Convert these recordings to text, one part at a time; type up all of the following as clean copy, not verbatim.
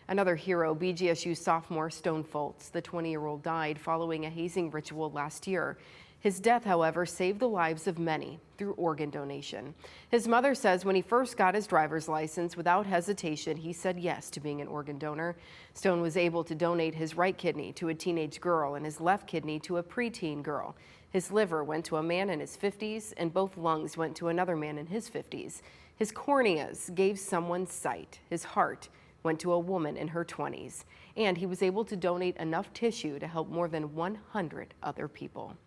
Another hero, BGSU sophomore Stone Foltz. The 20-year-old died following a hazing ritual last year. His death, however, saved the lives of many through organ donation. His mother says when he first got his driver's license, without hesitation, he said yes to being an organ donor. Stone was able to donate his right kidney to a teenage girl and his left kidney to a preteen girl. His liver went to a man in his 50s, and both lungs went to another man in his 50s. His corneas gave someone sight. His heart went to a woman in her 20s. And he was able to donate enough tissue to help more than 100 other people.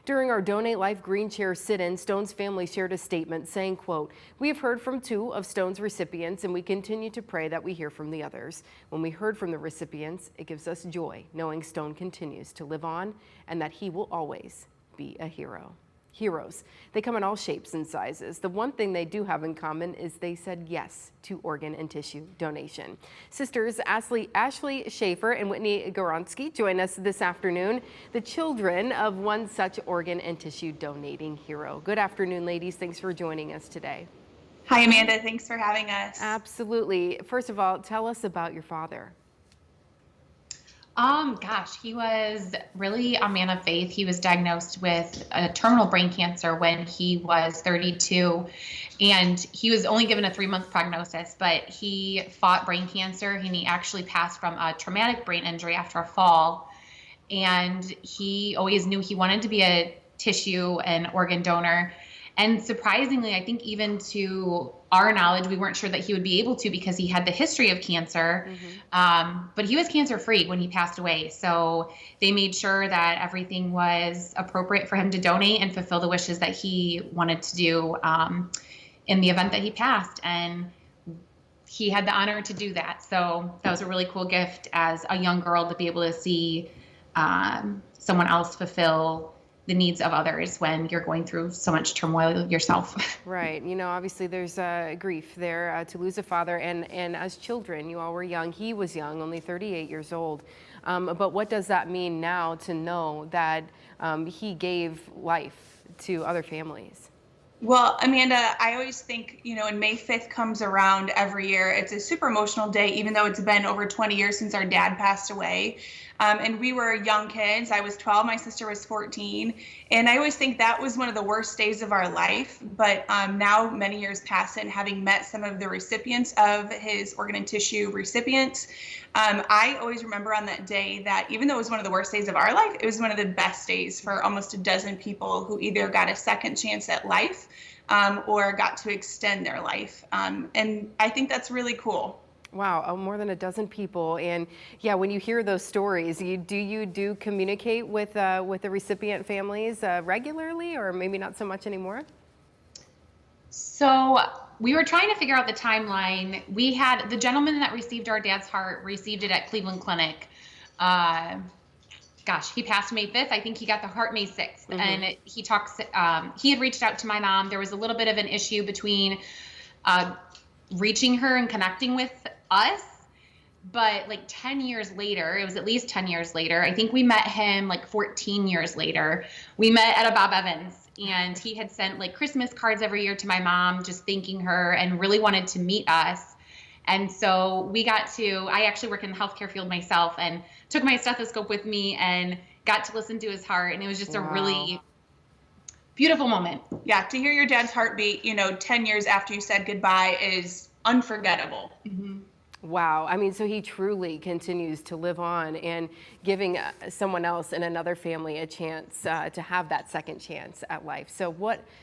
During our Donate Life Green Chair sit-in, Stone's family shared a statement saying, quote, "We have heard from 2 of Stone's recipients, and we continue to pray that we hear from the others. When we heard from the recipients, it gives us joy knowing Stone continues to live on and that he will always be a hero." Heroes. They come in all shapes and sizes. The one thing they do have in common is they said yes to organ and tissue donation. Sisters Ashley Shaffer and Whitney Gawronski join us this afternoon, the children of one such organ and tissue donating hero. Good afternoon, ladies. Thanks for joining us today. Hi, Amanda. Thanks for having us. Absolutely. First of all, tell us about your father. Gosh, he was really a man of faith. He was diagnosed with a terminal brain cancer when he was 32, and he was only given a 3-month prognosis, but he fought brain cancer, and he actually passed from a traumatic brain injury after a fall. And he always knew he wanted to be a tissue and organ donor. And surprisingly, I think even to our knowledge, we weren't sure that he would be able to because he had the history of cancer. But he was cancer-free when he passed away. So they made sure that everything was appropriate for him to donate and fulfill the wishes that he wanted to do in the event that he passed. And he had the honor to do that. So that was a really cool gift as a young girl to be able to see someone else fulfill the needs of others when you're going through so much turmoil yourself. Right. You know, obviously there's grief there to lose a father. And as children, you all were young. He was young, only 38 years old. But what does that mean now to know that he gave life to other families? Well, Amanda, I always think, when May 5th comes around every year, it's a super emotional day, even though it's been over 20 years since our dad passed away. And we were young kids. I was 12, my sister was 14. And I always think that was one of the worst days of our life. But now, many years past and having met some of the recipients of his organ and tissue recipients, I always remember on that day that even though it was one of the worst days of our life, it was one of the best days for almost a dozen people who either got a second chance at life or got to extend their life. And I think that's really cool. Wow, more than a dozen people. And yeah, when you hear those stories, do you communicate with the recipient families regularly, or maybe not so much anymore? So we were trying to figure out the timeline. We had the gentleman that received our dad's heart received it at Cleveland Clinic. Gosh, he passed May 5th. I think he got the heart May 6th. And he had reached out to my mom. There was a little bit of an issue between reaching her and connecting with us. But like 10 years later, it was at least 10 years later, I think we met him like 14 years later. We met at a Bob Evans, and he had sent like Christmas cards every year to my mom, just thanking her, and really wanted to meet us. And so I actually work in the healthcare field myself, and took my stethoscope with me and got to listen to his heart. And it was just a really beautiful moment. Yeah, to hear your dad's heartbeat, 10 years after you said goodbye is unforgettable. Wow. I mean, so he truly continues to live on and giving someone else in another family a chance to have that second chance at life. So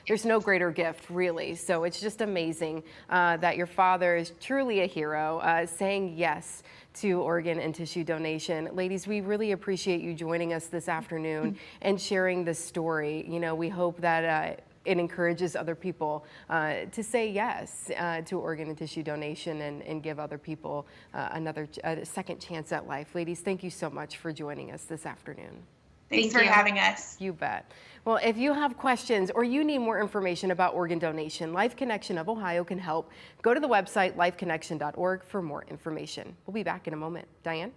there's no greater gift, really. So it's just amazing that your father is truly a hero, saying yes to organ and tissue donation. Ladies, we really appreciate you joining us this afternoon and sharing this story. We hope that it encourages other people to say yes to organ and tissue donation and give other people a second chance at life. Ladies, thank you so much for joining us this afternoon. Thanks for having us. You bet. Well, if you have questions or you need more information about organ donation, Life Connection of Ohio can help. Go to the website lifeconnection.org for more information. We'll be back in a moment. Diane?